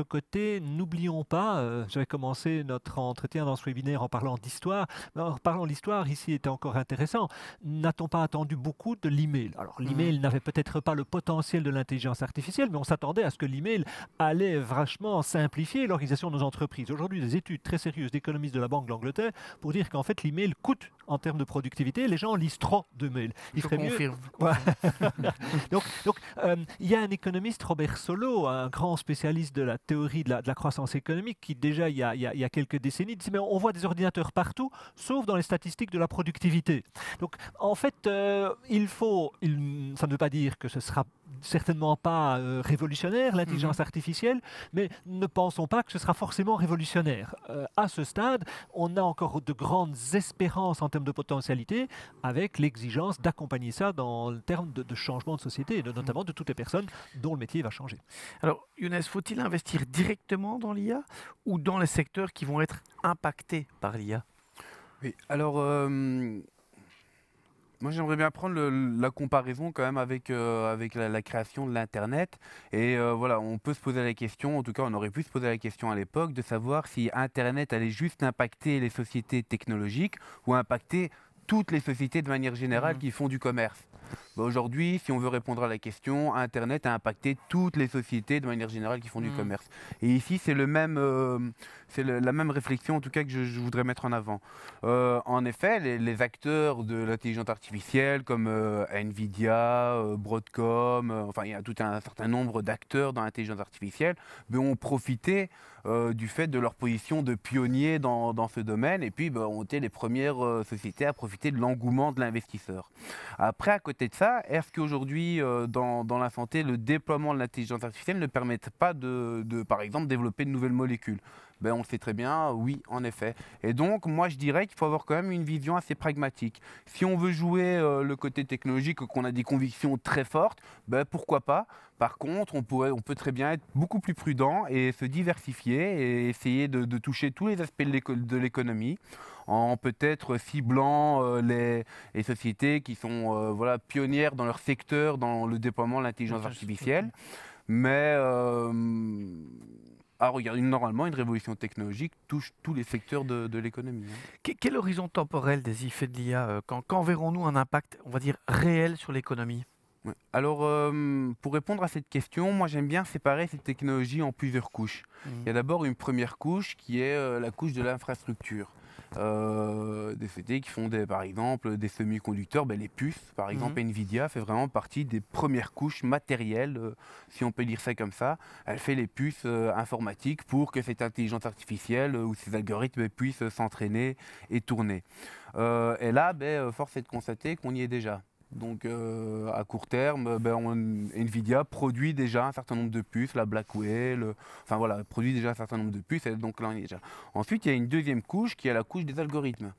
côté, n'oublions pas, j'avais commencé notre entretien dans ce webinaire en parlant d'histoire. En parlant d'histoire, ici était encore intéressant. N'a-t-on pas attendu beaucoup de l'email? Alors l'email n'avait peut-être pas le potentiel de l'intelligence artificielle, mais on s'attendait à ce que l'email allait vachement simplifier l'organisation de nos entreprises. Aujourd'hui, des études très sérieuses d'économistes de la Banque d'Angleterre pour dire qu'en fait l'email coûte en termes de productivité. Les gens lisent trop de mails. Il Je ferait mieux. confirme. Ouais. Il y a un économiste, Robert Solow, un grand spécialiste de la théorie de la croissance économique, qui déjà il y a quelques décennies disait mais on voit des ordinateurs partout, sauf dans les statistiques de la productivité. Donc en fait, ça ne veut pas dire que ce sera certainement pas révolutionnaire, l'intelligence artificielle, mais ne pensons pas que ce sera forcément révolutionnaire. À ce stade, on a encore de grandes espérances en termes de potentialité, avec l'exigence d'accompagner ça dans le terme de changement de société, et notamment de toutes les personnes dont le métier va changer. Alors, Younes, faut-il investir directement dans l'IA ou dans les secteurs qui vont être impactés par l'IA? Oui, alors moi j'aimerais bien prendre la comparaison quand même avec la création de l'Internet. Et voilà, on peut se poser la question, en tout cas on aurait pu se poser la question à l'époque, de savoir si Internet allait juste impacter les sociétés technologiques ou impacter toutes les sociétés de manière générale qui font du commerce. Aujourd'hui, si on veut répondre à la question, Internet a impacté toutes les sociétés de manière générale qui font du commerce. Et ici, c'est la même réflexion en tout cas que je voudrais mettre en avant. En effet, les acteurs de l'intelligence artificielle comme Nvidia, Broadcom, enfin il y a tout un certain nombre d'acteurs dans l'intelligence artificielle, ont profité du fait de leur position de pionnier dans ce domaine et puis ont été les premières sociétés à profiter de l'engouement de l'investisseur. Après, à côté de ça, est-ce qu'aujourd'hui, dans la santé, le déploiement de l'intelligence artificielle ne permet pas de, par exemple, développer de nouvelles molécules? On le sait très bien, oui, en effet. Et donc, moi, je dirais qu'il faut avoir quand même une vision assez pragmatique. Si on veut jouer le côté technologique, qu'on a des convictions très fortes, pourquoi pas? Par contre, on peut très bien être beaucoup plus prudent et se diversifier et essayer de toucher tous les aspects de l'économie, en peut-être ciblant les sociétés qui sont pionnières dans leur secteur, dans le déploiement de l'intelligence artificielle. Mais normalement, une révolution technologique touche tous les secteurs de l'économie. Quel horizon temporel des effets de l'IA? Quand verrons-nous un impact, on va dire, réel sur l'économie? Ouais. Alors, pour répondre à cette question, moi j'aime bien séparer cette technologie en plusieurs couches. Il y a d'abord une première couche qui est la couche de l'infrastructure. Des sociétés qui font par exemple des semi-conducteurs, les puces, par exemple Nvidia fait vraiment partie des premières couches matérielles, si on peut dire ça comme ça. Elle fait les puces informatiques pour que cette intelligence artificielle ou ces algorithmes puissent s'entraîner et tourner. Et là, force est de constater qu'on y est déjà. Donc à court terme, Nvidia produit déjà un certain nombre de puces, la Blackwell, produit déjà un certain nombre de puces, et donc là on y est déjà. Ensuite, il y a une deuxième couche qui est la couche des algorithmes.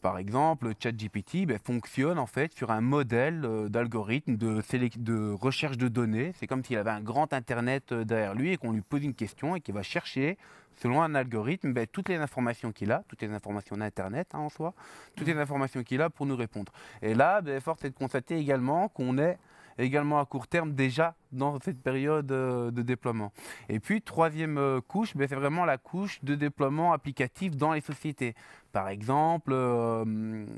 Par exemple, ChatGPT fonctionne en fait sur un modèle d'algorithme de recherche de données. C'est comme s'il avait un grand internet derrière lui et qu'on lui pose une question et qu'il va chercher, selon un algorithme, toutes les informations qu'il a, toutes les informations d'Internet en soi, toutes les informations qu'il a pour nous répondre. Et là, force est de constater également qu'on est également à court terme déjà dans cette période de déploiement. Et puis, troisième couche, c'est vraiment la couche de déploiement applicatif dans les sociétés. Par exemple,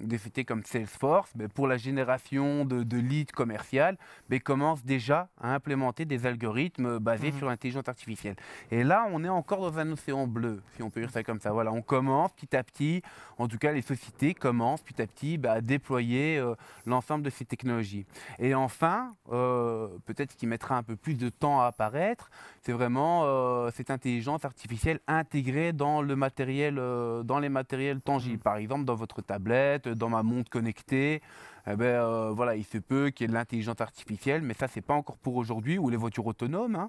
des sociétés comme Salesforce, pour la génération de leads commerciales, commencent déjà à implémenter des algorithmes basés sur l'intelligence artificielle. Et là, on est encore dans un océan bleu, si on peut dire ça comme ça. Voilà, on commence petit à petit, en tout cas les sociétés commencent petit à petit à déployer l'ensemble de ces technologies. Et enfin, peut-être ce qui mettra un peu plus de temps à apparaître, c'est vraiment cette intelligence artificielle intégrée dans le matériel, dans les matériels tangibles. Par exemple, dans votre tablette, dans ma montre connectée. Il se peut qu'il y ait de l'intelligence artificielle, mais ça, c'est pas encore pour aujourd'hui, ou les voitures autonomes,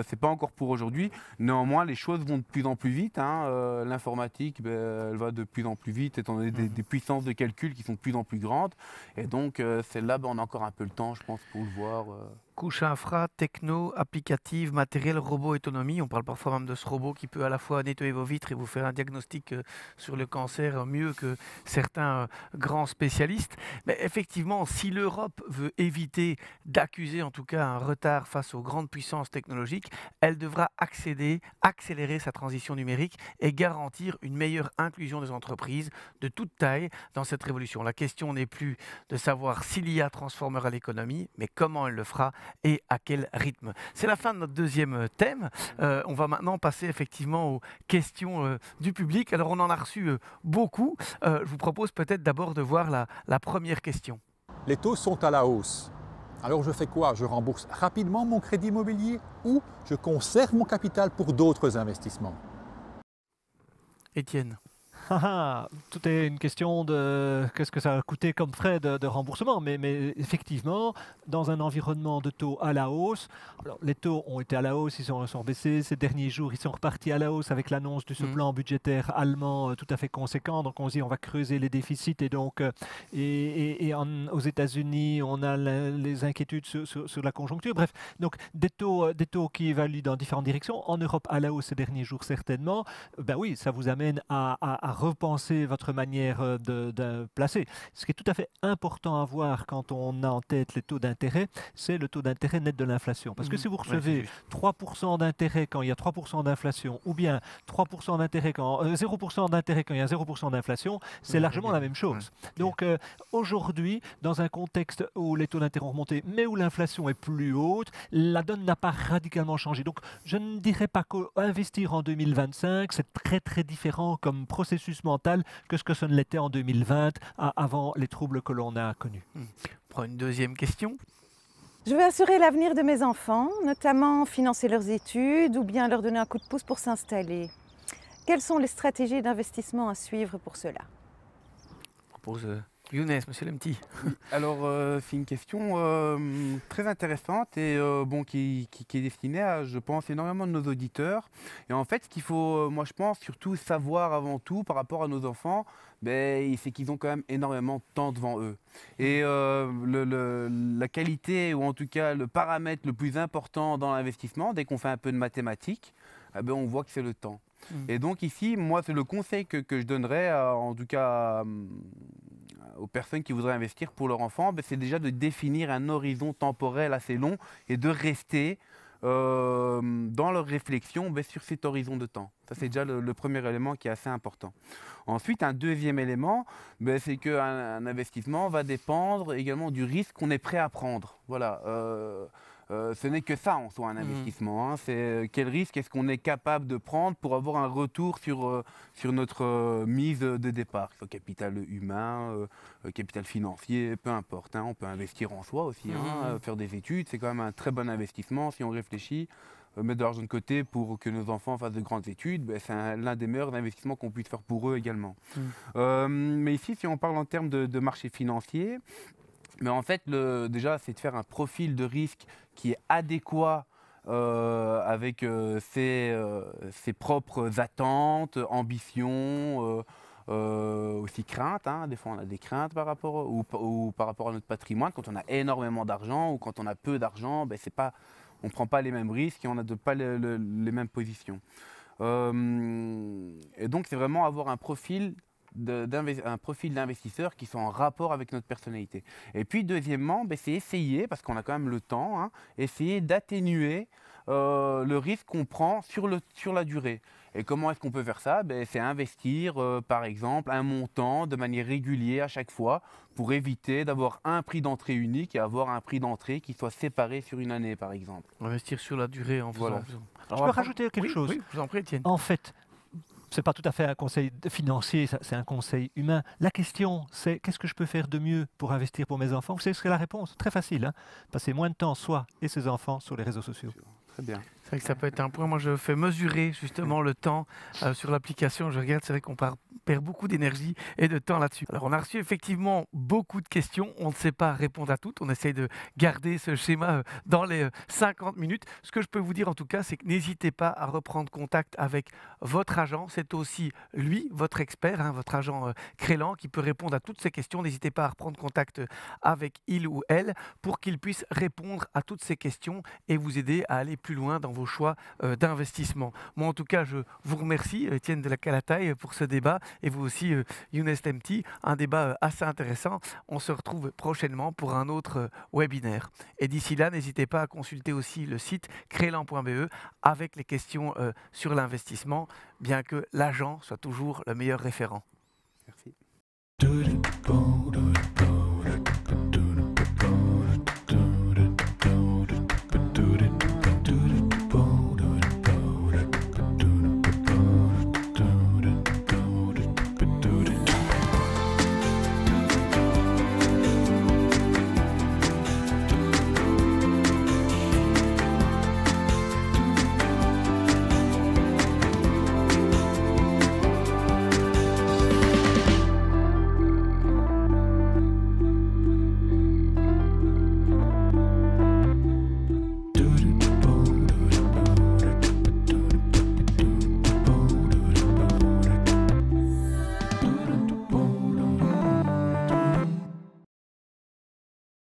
c'est pas encore pour aujourd'hui. Néanmoins, les choses vont de plus en plus vite. L'informatique, elle va de plus en plus vite, étant donné des puissances de calcul qui sont de plus en plus grandes. Et donc, celle-là, on a encore un peu le temps, je pense, pour le voir. Couche infra, techno, applicative, matériel, robot, autonomie. On parle parfois même de ce robot qui peut à la fois nettoyer vos vitres et vous faire un diagnostic sur le cancer mieux que certains grands spécialistes. Mais effectivement, si l'Europe veut éviter d'accuser en tout cas un retard face aux grandes puissances technologiques, elle devra accélérer sa transition numérique et garantir une meilleure inclusion des entreprises de toute taille dans cette révolution. La question n'est plus de savoir si l'IA transformera l'économie, mais comment elle le fera. et à quel rythme. C'est la fin de notre deuxième thème. On va maintenant passer effectivement aux questions du public. Alors on en a reçu beaucoup. Je vous propose peut-être d'abord de voir la première question. Les taux sont à la hausse. Alors je fais quoi? Je rembourse rapidement mon crédit immobilier ou je conserve mon capital pour d'autres investissements? Étienne. Tout est une question de qu'est-ce que ça a coûté comme frais de remboursement. Mais effectivement, dans un environnement de taux à la hausse, alors les taux ont été à la hausse, ils sont baissés. Ces derniers jours, ils sont repartis à la hausse avec l'annonce de ce plan budgétaire allemand tout à fait conséquent. Donc on se dit on va creuser les déficits. Et donc aux États-Unis, on a les inquiétudes sur la conjoncture. Bref, donc des taux qui évaluent dans différentes directions. En Europe, à la hausse ces derniers jours, certainement. Ben oui, ça vous amène à repenser votre manière de placer. Ce qui est tout à fait important à voir quand on a en tête les taux d'intérêt, c'est le taux d'intérêt net de l'inflation. Parce que si vous recevez 3% d'intérêt quand il y a 3% d'inflation, ou bien 3% d'intérêt 0% d'intérêt quand il y a 0% d'inflation, c'est largement la même chose. Donc aujourd'hui, dans un contexte où les taux d'intérêt ont remonté, mais où l'inflation est plus haute, la donne n'a pas radicalement changé. Donc je ne dirais pas qu'investir en 2025, c'est très très différent comme processus mental que ce que ce ne l'était en 2020, avant les troubles que l'on a connus. On prend une deuxième question. Je veux assurer l'avenir de mes enfants, notamment financer leurs études ou bien leur donner un coup de pouce pour s'installer. Quelles sont les stratégies d'investissement à suivre pour cela? Je propose Younes, monsieur Lemti. Alors, c'est une question très intéressante et qui est destinée à, je pense, énormément de nos auditeurs. Et en fait, ce qu'il faut, moi je pense, surtout savoir avant tout par rapport à nos enfants, c'est qu'ils ont quand même énormément de temps devant eux. Et la qualité, ou en tout cas le paramètre le plus important dans l'investissement, dès qu'on fait un peu de mathématiques, on voit que c'est le temps. Et donc ici, moi, c'est le conseil que je donnerais, en tout cas aux personnes qui voudraient investir pour leur enfant, c'est déjà de définir un horizon temporel assez long et de rester dans leur réflexion sur cet horizon de temps. Ça, c'est déjà le premier élément qui est assez important. Ensuite, un deuxième élément, c'est qu'un investissement va dépendre également du risque qu'on est prêt à prendre. Voilà. Ce n'est que ça en soi un investissement. C'est quel risque est-ce qu'on est capable de prendre pour avoir un retour sur notre mise de départ. Que ce soit capital humain, capital financier, peu importe. On peut investir en soi aussi. Faire des études, c'est quand même un très bon investissement si on réfléchit. Mettre de l'argent de côté pour que nos enfants fassent de grandes études, c'est l'un des meilleurs investissements qu'on puisse faire pour eux également. Mais ici, si on parle en termes de marché financier, mais en fait, déjà, c'est de faire un profil de risque qui est adéquat avec ses propres attentes, ambitions, aussi craintes. Des fois, on a des craintes par rapport, ou par rapport à notre patrimoine. Quand on a énormément d'argent ou quand on a peu d'argent, on ne prend pas les mêmes risques et on n'a pas les mêmes positions. Et donc, c'est vraiment avoir un profil d'investisseur qui soit en rapport avec notre personnalité. Et puis deuxièmement, c'est essayer, parce qu'on a quand même le temps, essayer d'atténuer le risque qu'on prend sur la durée. Et comment est-ce qu'on peut faire ça? C'est investir, par exemple, un montant de manière régulière à chaque fois pour éviter d'avoir un prix d'entrée unique et avoir un prix d'entrée qui soit séparé sur une année, par exemple. Investir sur la durée en faisant. Voilà. Je peux rajouter quelque chose? Oui, je vous en prie, Étienne. En fait, ce n'est pas tout à fait un conseil financier, c'est un conseil humain. La question, c'est qu'est-ce que je peux faire de mieux pour investir pour mes enfants? Vous savez ce qu'est la réponse? Très facile. Passer moins de temps, soi et ses enfants, sur les réseaux sociaux. Très bien. C'est vrai que ça peut être un point. Moi, je fais mesurer justement le temps sur l'application. Je regarde, c'est vrai qu'on perd beaucoup d'énergie et de temps là-dessus. Alors, on a reçu effectivement beaucoup de questions. On ne sait pas répondre à toutes. On essaye de garder ce schéma dans les 50 minutes. Ce que je peux vous dire en tout cas, c'est que n'hésitez pas à reprendre contact avec votre agent. C'est aussi lui, votre expert, votre agent Crélan, qui peut répondre à toutes ces questions. N'hésitez pas à reprendre contact avec il ou elle pour qu'il puisse répondre à toutes ces questions et vous aider à aller plus loin dans vos choix d'investissement. Moi, en tout cas, je vous remercie, Étienne de la Calataille, pour ce débat et vous aussi, Younes Lemti. Un débat assez intéressant. On se retrouve prochainement pour un autre webinaire. Et d'ici là, n'hésitez pas à consulter aussi le site crélan.be avec les questions sur l'investissement, bien que l'agent soit toujours le meilleur référent. Merci.